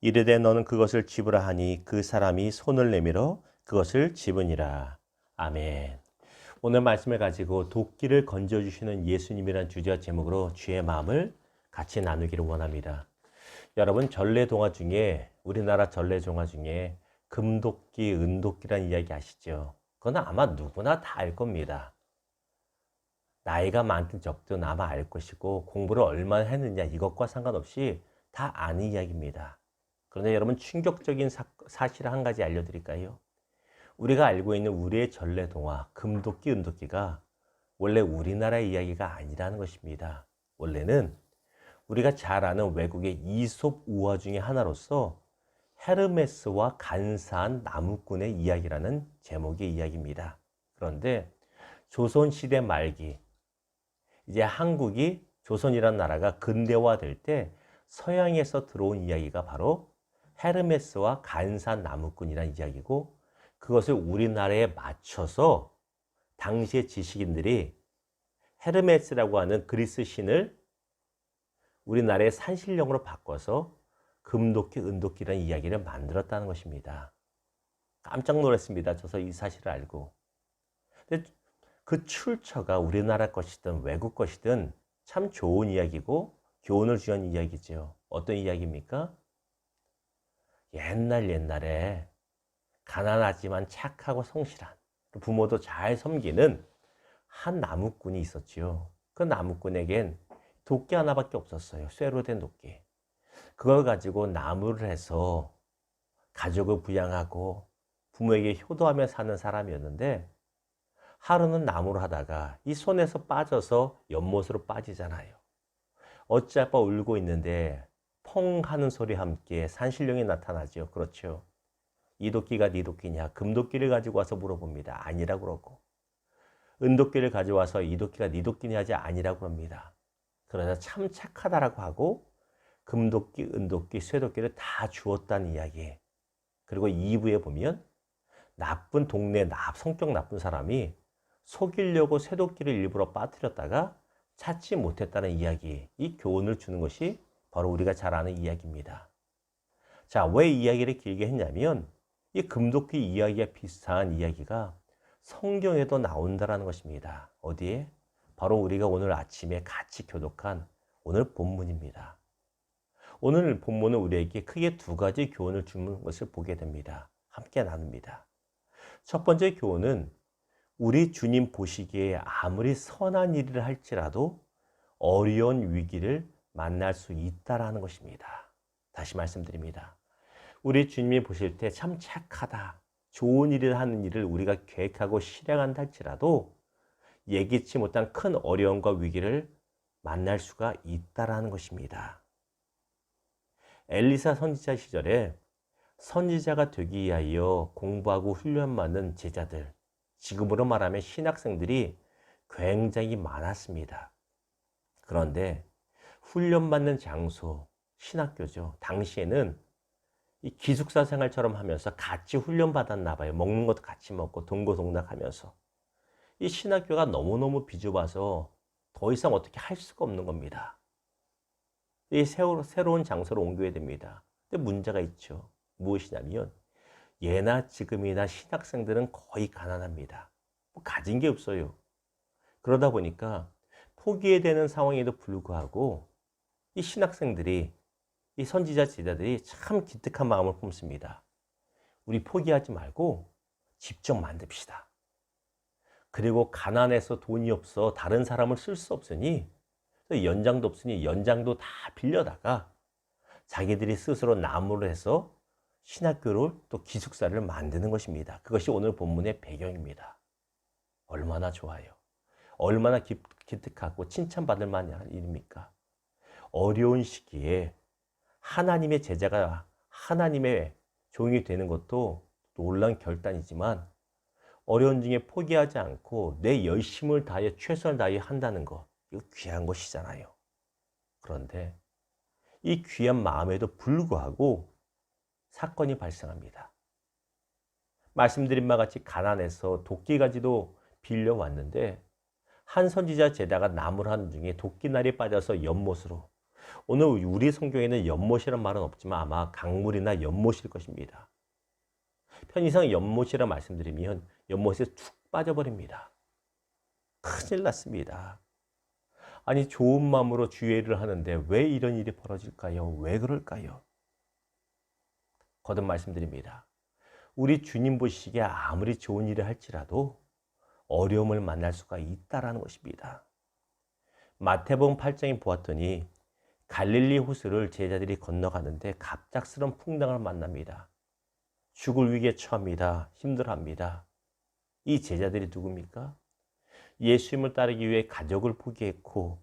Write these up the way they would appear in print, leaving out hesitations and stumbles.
이르되 너는 그것을 집으라 하니 그 사람이 손을 내밀어 그것을 집으니라. 아멘. 오늘 말씀을 가지고 도끼를 건져주시는 예수님이란 주제와 제목으로 주의 마음을 같이 나누기를 원합니다. 여러분, 전래동화 중에, 우리나라 전래동화 중에 금도끼, 은도끼란 이야기 아시죠? 그건 아마 누구나 다 알 겁니다. 나이가 많든 적든 아마 알 것이고 공부를 얼마나 했느냐 이것과 상관없이 다 아는 이야기입니다. 그런데 여러분, 충격적인 사실을 한 가지 알려드릴까요? 우리가 알고 있는 우리의 전래동화 금도끼, 은도끼가 원래 우리나라의 이야기가 아니라는 것입니다. 원래는 우리가 잘 아는 외국의 이솝 우화 중에 하나로서 헤르메스와 간사한 나무꾼의 이야기라는 제목의 이야기입니다. 그런데 조선시대 말기, 이제 한국이, 조선이라는 나라가 근대화될 때 서양에서 들어온 이야기가 바로 헤르메스와 간사한 나무꾼이라는 이야기고, 그것을 우리나라에 맞춰서 당시의 지식인들이 헤르메스라고 하는 그리스 신을 우리나라의 산신령으로 바꿔서 금도끼, 은도끼라는 이야기를 만들었다는 것입니다. 깜짝 놀랐습니다. 저서 이 사실을 알고. 근데 그 출처가 우리나라 것이든 외국 것이든 참 좋은 이야기고 교훈을 주는 이야기죠. 어떤 이야기입니까? 옛날에 가난하지만 착하고 성실한, 부모도 잘 섬기는 한 나무꾼이 있었지요. 그 나무꾼에겐 도끼 하나밖에 없었어요. 쇠로 된 도끼. 그걸 가지고 나무를 해서 가족을 부양하고 부모에게 효도하며 사는 사람이었는데, 하루는 나무를 하다가 이 손에서 빠져서 연못으로 빠지잖아요. 어찌아빠 울고 있는데 펑 하는 소리와 함께 산신령이 나타나죠. 그렇죠. 이 도끼가 네 도끼냐? 금도끼를 가지고 와서 물어봅니다. 아니라고 그러고, 은도끼를 가져와서 이 도끼가 네 도끼냐 하지 아니라고 합니다. 그러자 참 착하다라고 하고 금도끼, 은도끼, 쇠도끼를 다 주었다는 이야기. 그리고 2부에 보면 나쁜 동네 성격 나쁜 사람이 속이려고 쇠도끼를 일부러 빠뜨렸다가 찾지 못했다는 이야기, 이 교훈을 주는 것이 바로 우리가 잘 아는 이야기입니다. 자, 왜 이야기를 길게 했냐면 이 금도끼 이야기와 비슷한 이야기가 성경에도 나온다는 것입니다. 어디에? 바로 우리가 오늘 아침에 같이 교독한 오늘 본문입니다. 오늘 본문은 우리에게 크게 두 가지 교훈을 주는 것을 보게 됩니다. 함께 나눕니다. 첫 번째 교훈은 우리 주님 보시기에 아무리 선한 일을 할지라도 어려운 위기를 만날 수 있다라는 것입니다. 다시 말씀드립니다. 우리 주님이 보실 때 참 착하다, 좋은 일을 하는 일을 우리가 계획하고 실행한다 할지라도 예기치 못한 큰 어려움과 위기를 만날 수가 있다라는 것입니다. 엘리사 선지자 시절에 선지자가 되기 위하여 공부하고 훈련받는 제자들, 지금으로 말하면 신학생들이 굉장히 많았습니다. 그런데 훈련받는 장소, 신학교죠. 당시에는 이 기숙사 생활처럼 하면서 같이 훈련받았나 봐요. 먹는 것도 같이 먹고 동고동락하면서. 이 신학교가 너무너무 비좁아서 더 이상 어떻게 할 수가 없는 겁니다. 이 새로운 장소로 옮겨야 됩니다. 근데 문제가 있죠. 무엇이냐면 예나 지금이나 신학생들은 거의 가난합니다. 가진 게 없어요. 그러다 보니까 포기해야 되는 상황에도 불구하고 이 신학생들이, 이 선지자 제자들이 참 기특한 마음을 품습니다. 우리 포기하지 말고 집 좀 만듭시다. 그리고 가난해서 돈이 없어 다른 사람을 쓸 수 없으니, 연장도 없으니 연장도 다 빌려다가 자기들이 스스로 나무를 해서 신학교를 또 기숙사를 만드는 것입니다. 그것이 오늘 본문의 배경입니다. 얼마나 좋아요. 얼마나 기특하고 칭찬받을 만한 일입니까? 어려운 시기에 하나님의 제자가 하나님의 종이 되는 것도 놀라운 결단이지만, 어려운 중에 포기하지 않고 내 열심을 다해 최선을 다해 한다는 것, 이거 귀한 것이잖아요. 그런데 이 귀한 마음에도 불구하고 사건이 발생합니다. 말씀드린 바와 같이 가난해서 도끼가지도 빌려왔는데 한 선지자 제자가 나무를 하는 중에 도끼날이 빠져서 연못으로, 오늘 우리 성경에는 연못이란 말은 없지만 아마 강물이나 연못일 것입니다. 편의상 연못이라 말씀드리면 연못에 툭 빠져버립니다. 큰일 났습니다. 아니 좋은 마음으로 주의 일을 하는데 왜 이런 일이 벌어질까요? 왜 그럴까요? 거듭 말씀드립니다. 우리 주님 보시기에 아무리 좋은 일을 할지라도 어려움을 만날 수가 있다라는 것입니다. 마태복음 8장에 보았더니 갈릴리 호수를 제자들이 건너가는데 갑작스러운 풍랑을 만납니다. 죽을 위기에 처합니다. 힘들어합니다. 이 제자들이 누굽니까? 예수님을 따르기 위해 가족을 포기했고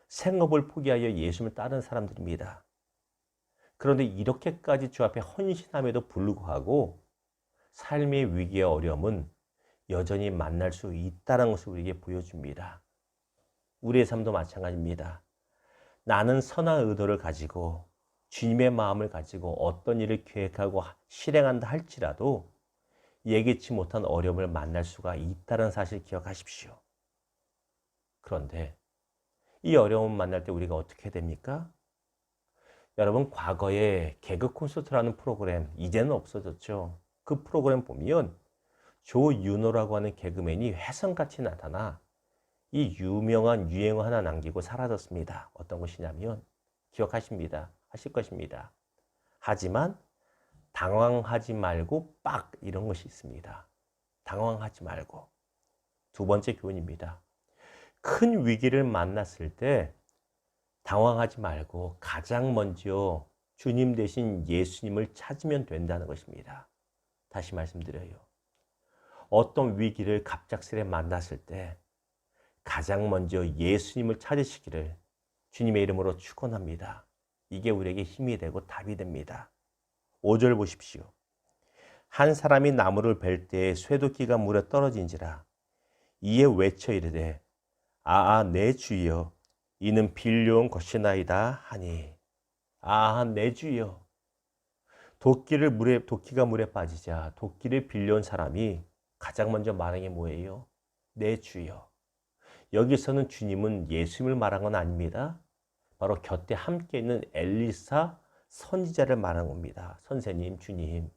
생업을 포기하여 예수님을 따르는 사람들입니다. 그런데 이렇게까지 주 앞에 헌신함에도 불구하고 삶의 위기의 어려움은 여전히 만날 수 있다는 것을 우리에게 보여줍니다. 우리의 삶도 마찬가지입니다. 나는 선한 의도를 가지고 주님의 마음을 가지고 어떤 일을 계획하고 실행한다 할지라도 예기치 못한 어려움을 만날 수가 있다는 사실 기억하십시오. 그런데 이 어려움을 만날 때 우리가 어떻게 됩니까? 여러분 과거에 개그 콘서트라는 프로그램 이제는 없어졌죠. 그 프로그램 보면 조윤호라고 하는 개그맨이 훼손같이 나타나 이 유명한 유행어 하나 남기고 사라졌습니다. 어떤 것이냐면 기억하십니다. 하실 것입니다. 하지만 당황하지 말고 빡 이런 것이 있습니다. 당황하지 말고. 두 번째 교훈입니다. 큰 위기를 만났을 때 당황하지 말고 가장 먼저 주님 대신 예수님을 찾으면 된다는 것입니다. 다시 말씀드려요. 어떤 위기를 갑작스레 만났을 때 가장 먼저 예수님을 찾으시기를 주님의 이름으로 축원합니다. 이게 우리에게 힘이 되고 답이 됩니다. 5절 보십시오. 한 사람이 나무를 벨 때에 쇠도끼가 물에 떨어진지라 이에 외쳐 이르되 내 주여 이는 빌려온 것이나이다 하니 내 주여. 도끼가 물에 빠지자 도끼를 빌려온 사람이 가장 먼저 말한 게 뭐예요? 내 주여. 여기서는 주님은 예수님을 말한 건 아닙니다. 바로 곁에 함께 있는 엘리사 선지자를 말한 겁니다. 선생님, 주님,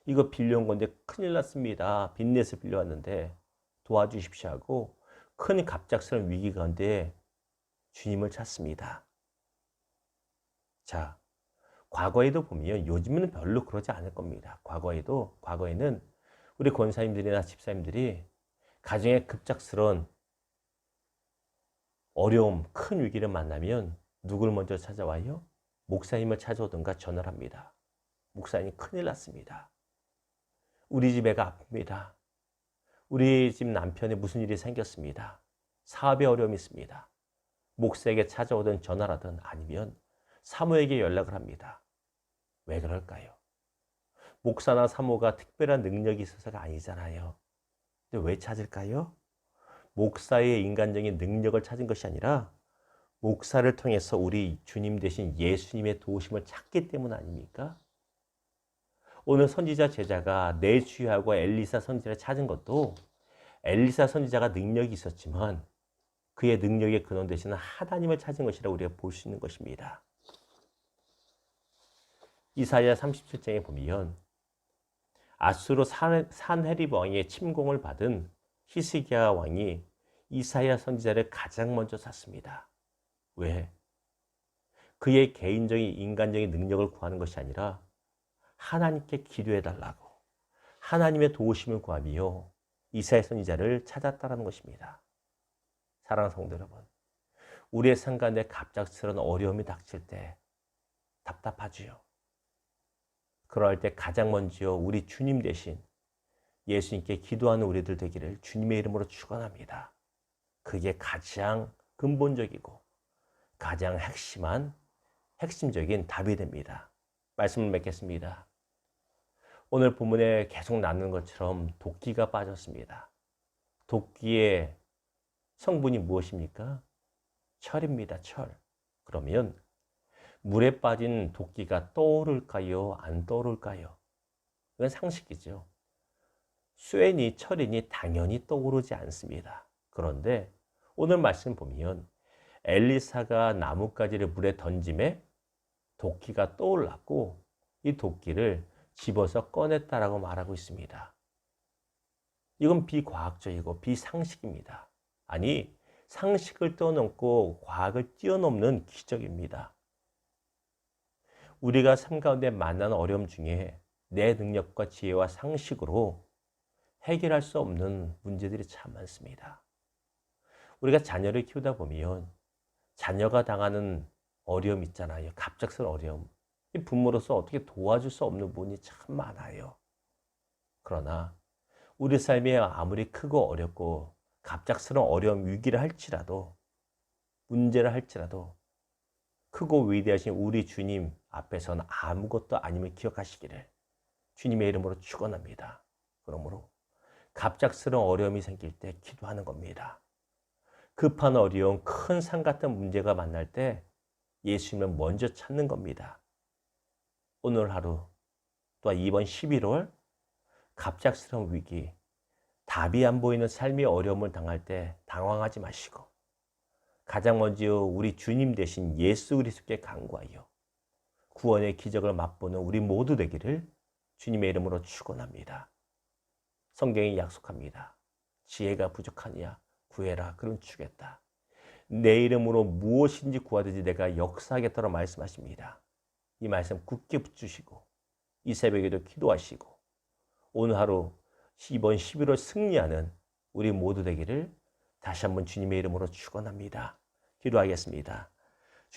이거 빌려온 건데 큰일 났습니다. 빚내서 빌려왔는데 도와주십시오 하고 큰 갑작스러운 위기 가운데 주님을 찾습니다. 자, 과거에도 보면 요즘은 별로 그러지 않을 겁니다. 과거에는 우리 권사님들이나 집사님들이 가정에 급작스러운 어려움, 큰 위기를 만나면 누굴 먼저 찾아와요? 목사님을 찾아오든가 전화를 합니다. 목사님 큰일 났습니다. 우리 집 애가 아픕니다. 우리 집 남편에 무슨 일이 생겼습니다. 사업에 어려움이 있습니다. 목사에게 찾아오든 전화라든 아니면 사모에게 연락을 합니다. 왜 그럴까요? 목사나 사모가 특별한 능력이 있어서가 아니잖아요. 근데 왜 찾을까요? 목사의 인간적인 능력을 찾은 것이 아니라 목사를 통해서 우리 주님 대신 예수님의 도우심을 찾기 때문 아닙니까? 오늘 선지자 제자가 내 주여하고 엘리사 선지자를 찾은 것도 엘리사 선지자가 능력이 있었지만 그의 능력의 근원 되시는 하나님을 찾은 것이라고 우리가 볼 수 있는 것입니다. 이사야 37장에 보면 아수르 산헤립 왕의 침공을 받은 히스기야 왕이 이사야 선지자를 가장 먼저 찾습니다. 왜? 그의 개인적인 인간적인 능력을 구하는 것이 아니라 하나님께 기도해달라고 하나님의 도우심을 구하며 이사야 선지자를 찾았다는 것입니다. 사랑하는 성도 여러분, 우리의 삶 가운데 갑작스러운 어려움이 닥칠 때 답답하지요. 그럴 때 가장 먼저 우리 주님 대신 예수님께 기도하는 우리들 되기를 주님의 이름으로 축원합니다. 그게 가장 근본적이고 가장 핵심적인 답이 됩니다. 말씀을 맺겠습니다. 오늘 본문에 계속 나누는 것처럼 도끼가 빠졌습니다. 도끼의 성분이 무엇입니까? 철입니다. 철. 그러면 물에 빠진 도끼가 떠오를까요? 안 떠오를까요? 이건 상식이죠. 쇠니 철이니 당연히 떠오르지 않습니다. 그런데 오늘 말씀 보면 엘리사가 나뭇가지를 물에 던짐에 도끼가 떠올랐고 이 도끼를 집어서 꺼냈다라고 말하고 있습니다. 이건 비과학적이고 비상식입니다. 아니, 상식을 뛰어넘고 과학을 뛰어넘는 기적입니다. 우리가 삶 가운데 만나는 어려움 중에 내 능력과 지혜와 상식으로 해결할 수 없는 문제들이 참 많습니다. 우리가 자녀를 키우다 보면 자녀가 당하는 어려움 있잖아요. 갑작스러운 어려움. 이 부모로서 어떻게 도와줄 수 없는 부분이 참 많아요. 그러나 우리 삶이 아무리 크고 어렵고 갑작스러운 어려움, 위기를 할지라도, 문제를 할지라도 크고 위대하신 우리 주님 앞에서는 아무것도 아님을 기억하시기를 주님의 이름으로 축원합니다. 그러므로 갑작스러운 어려움이 생길 때 기도하는 겁니다. 급한 어려움, 큰 산 같은 문제가 만날 때 예수님을 먼저 찾는 겁니다. 오늘 하루, 또한 이번 11월 갑작스러운 위기, 답이 안 보이는 삶의 어려움을 당할 때 당황하지 마시고 가장 먼저 우리 주님 대신 예수 그리스도께 간구하여 구원의 기적을 맛보는 우리 모두 되기를 주님의 이름으로 축원합니다. 성경이 약속합니다. 지혜가 부족하냐 구해라 그럼 주겠다. 내 이름으로 무엇인지 구하든지 내가 역사하겠다고 말씀하십니다. 이 말씀 굳게 붙주시고 이 새벽에도 기도하시고 오늘 하루 이번 11월 승리하는 우리 모두 되기를 다시 한번 주님의 이름으로 축원합니다. 기도하겠습니다.